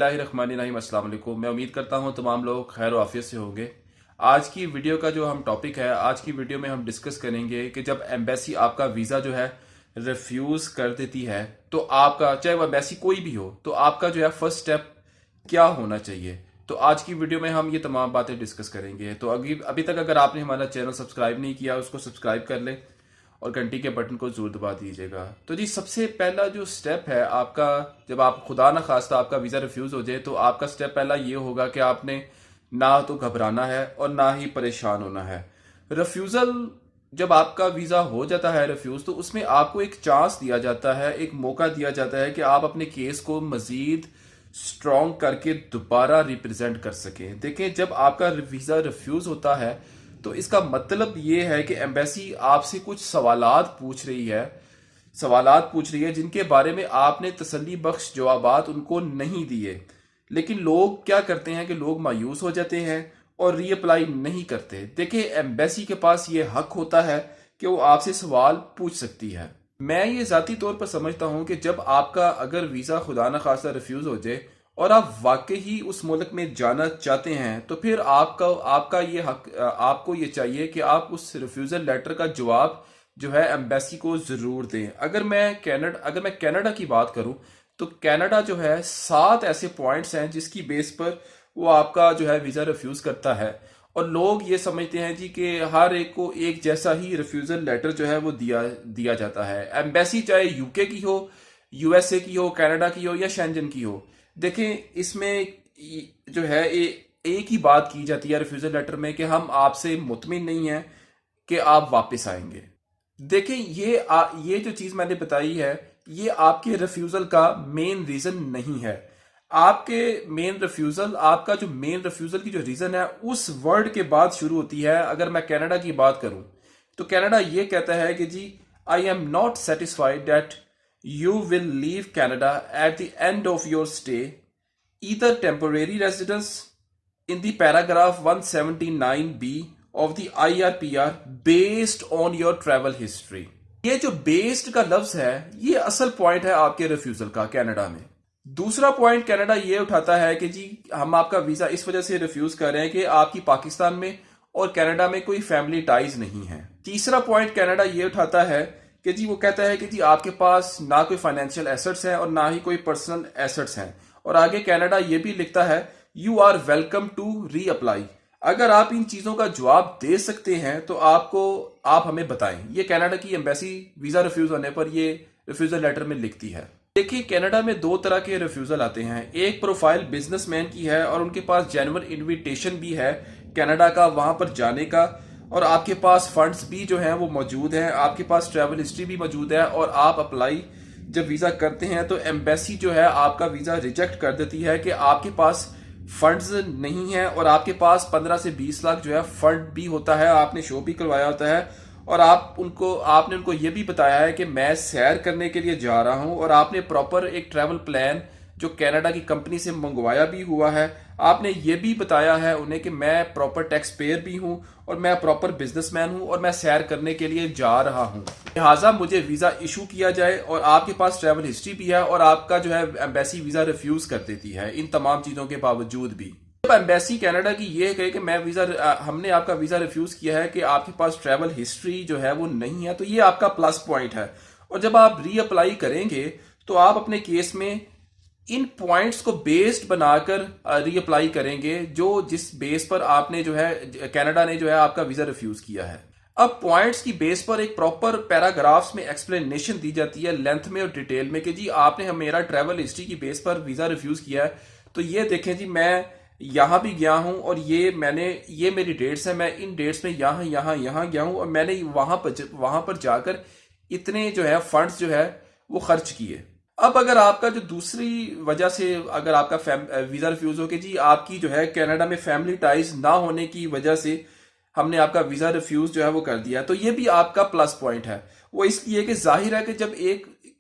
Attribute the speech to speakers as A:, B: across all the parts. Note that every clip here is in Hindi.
A: बिस्मिल्लाहिर्रहमानिर्रहीम। अस्सलाम वालेकुम। मैं उम्मीद करता हूँ तमाम लोग खैर आफियत से होंगे। आज की वीडियो का जो हम टॉपिक है, आज की वीडियो में हम डिस्कस करेंगे कि जब एम्बेसी आपका वीज़ा जो है रिफ्यूज़ कर देती है तो आपका, चाहे वो एम्बेसी कोई भी हो, तो आपका जो है फर्स्ट स्टेप क्या होना चाहिए। तो आज की वीडियो में हम ये तमाम बातें डिस्कस करेंगे। तो अभी अभी तक अगर आपने हमारा चैनल सब्सक्राइब नहीं किया, उसको सब्सक्राइब कर लें और घंटी के बटन को जरूर दबा दीजिएगा। तो जी, सबसे पहला जो स्टेप है आपका, जब आप खुदा ना खास्ता आपका वीज़ा रिफ्यूज़ हो जाए, तो आपका स्टेप पहला ये होगा कि आपने ना तो घबराना है और ना ही परेशान होना है। रिफ्यूज़ल, जब आपका वीज़ा हो जाता है रिफ्यूज़, तो उसमें आपको एक चांस दिया जाता है, एक मौका दिया जाता है कि आप अपने केस को मज़ीद स्ट्रॉन्ग करके दोबारा रिप्रेजेंट कर सकें। देखें, जब आपका वीज़ा रिफ्यूज़ होता है तो इसका मतलब ये है कि एम्बेसी आपसे कुछ सवालात पूछ रही है जिनके बारे में आपने तसल्ली बख्श जवाबात उनको नहीं दिए। लेकिन लोग क्या करते हैं कि लोग मायूस हो जाते हैं और रीअप्लाई नहीं करते। देखिए, एम्बेसी के पास ये हक होता है कि वो आपसे सवाल पूछ सकती है। मैं ये ज़ाती तौर पर समझता हूँ कि जब आपका अगर वीज़ा खुदा न खास्ता रिफ्यूज़ हो जाए और आप वाकई ही उस मुल्क में जाना चाहते हैं, तो फिर आपका आपका ये हक, आपको ये चाहिए कि आप उस रिफ्यूज़ल लेटर का जवाब जो है एम्बेसी को ज़रूर दें। अगर मैं कनाडा की बात करूं, तो कनाडा जो है 7 ऐसे पॉइंट्स हैं जिसकी बेस पर वो आपका जो है वीज़ा रिफ्यूज़ करता है। और लोग ये समझते हैं जी कि हर एक को एक जैसा ही रिफ्यूज़ल लेटर जो है वो दिया दिया जाता है। एम्बेसी चाहे यूके की हो, यूएसए की हो, कनाडा की हो या शेंजन की हो, देखें इसमें जो है एक ही बात की जाती है रिफ्यूज़ल लेटर में कि हम आपसे मुतमिन नहीं हैं कि आप वापस आएंगे। देखें, ये जो चीज़ मैंने बताई है, ये आपके रिफ्यूज़ल का मेन रीज़न नहीं है। आपका जो मेन रिफ्यूज़ल की जो रीज़न है उस वर्ड के बाद शुरू होती है। अगर मैं कनाडा की बात करूं, तो कनाडा ये कहता है कि जी, I am not satisfied that you will leave Canada at the end of your stay, either temporary residence in the paragraph 179B of the IRPR based on your travel history। ये जो बेस्ड का लफ्ज है, ये असल पॉइंट है आपके रिफ्यूजल का कनाडा में। दूसरा पॉइंट कनाडा ये उठाता है कि जी, हम आपका वीजा इस वजह से रिफ्यूज कर रहे हैं कि आपकी पाकिस्तान में और कनाडा में कोई फैमिली टाइज नहीं है। तीसरा पॉइंट कनाडा ये उठाता है कि जी, वो कहता है कि जी, आपके पास ना कोई फाइनेंशियल एसेट्स हैं और ना ही कोई पर्सनल एसेट्स हैं। और आगे कनाडा ये भी लिखता है, you are welcome to reapply. अगर आप इन चीजों का जवाब दे सकते हैं तो आप हमें बताएं। ये कनाडा की एम्बेसी वीजा रिफ्यूज होने पर ये रिफ्यूजल लेटर में लिखती है। देखिए, कनाडा में 2 तरह के रिफ्यूजल आते हैं। एक प्रोफाइल बिजनेसमैन की है और उनके पास जेन्युइन इनविटेशन भी है कनाडा का वहां पर जाने का, और आपके पास फंड्स भी जो हैं वो मौजूद हैं, आपके पास ट्रैवल हिस्ट्री भी मौजूद है, और आप अप्लाई जब वीजा करते हैं तो एम्बेसी जो है आपका वीजा रिजेक्ट कर देती है कि आपके पास फंड्स नहीं है। और आपके पास 15 से 20 लाख जो है फंड भी होता है, आपने शो भी करवाया होता है, और आपने उनको ये भी बताया है कि मैं सैर करने के लिए जा रहा हूं, और आपने प्रॉपर एक ट्रैवल प्लान जो कनाडा की कंपनी से मंगवाया भी हुआ है। आपने ये भी बताया है उन्हें कि मैं प्रॉपर टैक्स पेयर भी हूं और मैं प्रॉपर बिजनेसमैन हूं और मैं सैर करने के लिए जा रहा हूं, लिहाजा मुझे वीजा इशू किया जाए। और आपके पास ट्रैवल हिस्ट्री भी है और आपका जो है एम्बेसी वीजा रिफ्यूज कर देती है इन तमाम चीजों के बावजूद भी। जब एम्बेसी कनाडा की ये कहे कि हमने आपका वीजा रिफ्यूज किया है कि आपके पास ट्रैवल हिस्ट्री जो है वो नहीं है, तो ये आपका प्लस पॉइंट है। और जब आप रीअप्लाई करेंगे तो आप अपने केस में इन पॉइंट्स को बेस्ड बनाकर रीअप्लाई करेंगे, जो जिस बेस पर आपने जो है कनाडा ने जो है आपका वीजा रिफ्यूज किया है। अब पॉइंट्स की बेस पर एक प्रॉपर पैराग्राफ्स में एक्सप्लेनेशन दी जाती है लेंथ में और डिटेल में कि जी, आपने मेरा ट्रैवल हिस्ट्री की बेस पर वीजा रिफ्यूज किया है, तो ये देखें जी, मैं यहां भी गया हूं और ये मेरी डेट्स है, मैं इन डेट्स में यहां गया हूं और मैंने वहां पर जाकर इतने जो है फंड्स जो है वो खर्च किए। अब अगर आपका जो दूसरी वजह से अगर आपका वीजा रिफ्यूज हो कि जी, आपकी जो है कनाडा में फैमिली टाइज ना होने की वजह से हमने आपका वीजा रिफ्यूज जो है वो कर दिया, तो ये भी आपका प्लस पॉइंट है। वो इसलिए कि जाहिर है कि जब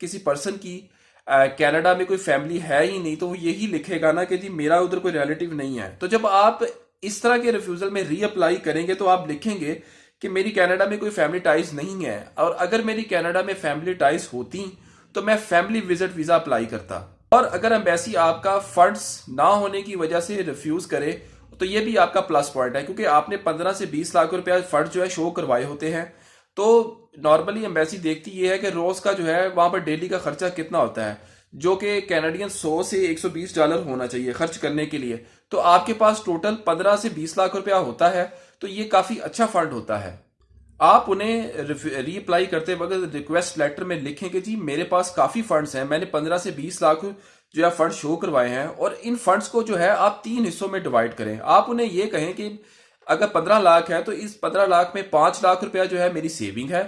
A: किसी पर्सन की कनाडा में कोई फैमिली है ही नहीं, तो वो यही लिखेगा ना कि जी, मेरा उधर कोई रिलेटिव नहीं है। तो जब आप इस तरह के रिफ्यूजल में रीअप्लाई करेंगे तो आप लिखेंगे कि मेरी कनाडा में कोई फैमिली टाइज नहीं है, और अगर मेरी कनाडा में फैमिली टाइज होती तो मैं फैमिली विजिट वीजा अप्लाई करता। और अगर एम्बेसी आपका फंड्स ना होने की वजह से रिफ्यूज करे तो ये भी आपका प्लस पॉइंट है, क्योंकि आपने 15 से 20 लाख रुपया फंड जो है शो करवाए होते हैं। तो नॉर्मली एम्बेसी देखती ये है कि रोज का जो है वहां पर डेली का खर्चा कितना होता है, जो कि कैनेडियन 100 से $120 होना चाहिए खर्च करने के लिए। तो आपके पास टोटल 15 से 20 लाख रुपया होता है, तो ये काफी अच्छा फंड होता है। आप उन्हें रीअप्लाई करते वक्त रिक्वेस्ट लेटर में लिखें कि जी मेरे पास काफी फंड्स हैं, मैंने 15 से 20 लाख जो है फंड शो करवाए हैं, और इन फंड्स को जो है आप 3 हिस्सों में डिवाइड करें। आप उन्हें ये कहें कि अगर 15 लाख है तो इस 15 लाख में 5 लाख रुपया जो है मेरी सेविंग है,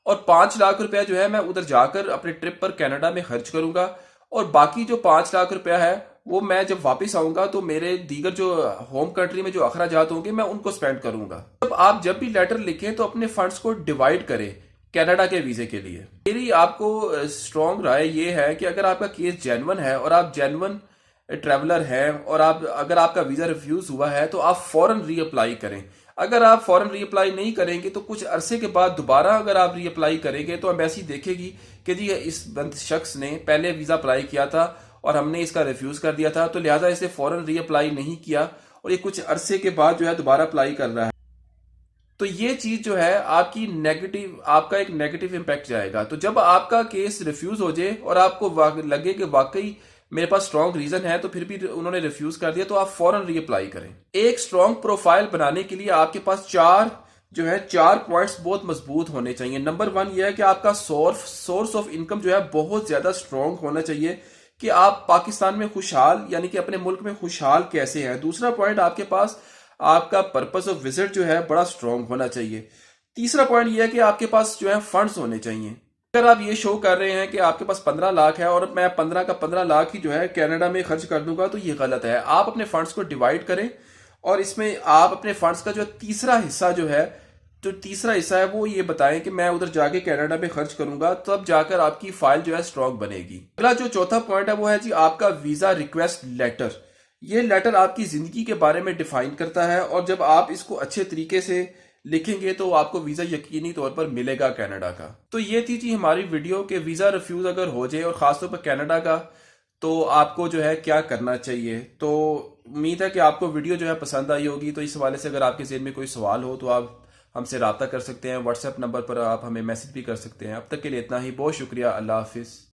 A: और 5 लाख रुपया जो है मैं उधर जाकर अपने ट्रिप पर कनाडा में खर्च करूंगा, और बाकी जो 5 लाख रुपया है वो मैं जब वापस आऊंगा तो मेरे दीगर जो होम कंट्री में जो अखराजात होंगे मैं उनको स्पेंड करूंगा। जब भी लेटर लिखें तो अपने फंड्स को डिवाइड करें कनाडा के वीजे के लिए। मेरी आपको स्ट्रॉन्ग राय ये है कि अगर आपका केस जेन्युइन है और आप जेन्युइन ट्रैवलर हैं और आप अगर आपका वीजा रिफ्यूज हुआ है तो आप फौरन रीअप्लाई करें। अगर आप फौरन रीअप्लाई नहीं करेंगे तो कुछ अरसे के बाद दोबारा अगर आप रीअप्लाई करेंगे तो एम्बेसी देखेगी कि जी इस शख्स ने पहले वीजा अप्लाई किया था और हमने इसका रिफ्यूज कर दिया था, तो लिहाजा इसे फौरन रीअप्लाई नहीं किया और ये कुछ अरसे के बाद जो है दोबारा अप्लाई कर रहा है। तो ये चीज जो है आपकी नेगेटिव, आपका एक नेगेटिव इंपैक्ट जाएगा। तो जब आपका केस रिफ्यूज हो जाए और आपको लगे कि वाकई मेरे पास स्ट्रॉन्ग रीजन है तो फिर भी उन्होंने रिफ्यूज कर दिया, तो आप फौरन रीअप्लाई करें। एक स्ट्रॉन्ग प्रोफाइल बनाने के लिए आपके पास चार पॉइंट्स बहुत मजबूत होने चाहिए। नंबर 1 यह है कि आपका सोर्स ऑफ इनकम जो है बहुत ज्यादा स्ट्रॉन्ग होना चाहिए कि आप पाकिस्तान में खुशहाल यानी कि अपने मुल्क में खुशहाल कैसे हैं। दूसरा पॉइंट, आपके पास आपका पर्पस ऑफ विजिट जो है बड़ा स्ट्रॉन्ग होना चाहिए। तीसरा पॉइंट यह है कि आपके पास जो है फंड्स होने चाहिए। अगर आप ये शो कर रहे हैं कि आपके पास 15 लाख है और मैं 15 का 15 लाख ही जो है कनाडा में खर्च कर दूंगा, तो ये गलत है। आप अपने फंड्स को डिवाइड करें और इसमें आप अपने फंड्स का जो तीसरा हिस्सा है वो ये बताएं कि मैं उधर जाके कनाडा में खर्च करूंगा, तब जाकर आपकी फाइल जो है स्ट्रॉन्ग बनेगी। अगला जो चौथा पॉइंट है वो है जी आपका वीजा रिक्वेस्ट लेटर। ये लेटर आपकी जिंदगी के बारे में डिफाइन करता है और जब आप इसको अच्छे तरीके से लिखेंगे तो आपको वीजा यकीनी तौर पर मिलेगा कनाडा का। तो ये थी हमारी वीडियो के वीजा रिफ्यूज अगर हो जाए और खासतौर पर कनाडा का, तो आपको जो है क्या करना चाहिए। तो उम्मीद है कि आपको वीडियो जो है पसंद आई होगी। तो इस हवाले से अगर आपके ज़हन में कोई सवाल हो तो आप हमसे रब्ता कर सकते हैं। व्हाट्सएप नंबर पर आप हमें मैसेज भी कर सकते हैं। अब तक के लिए इतना ही, बहुत शुक्रिया। अल्लाह हाफिज़।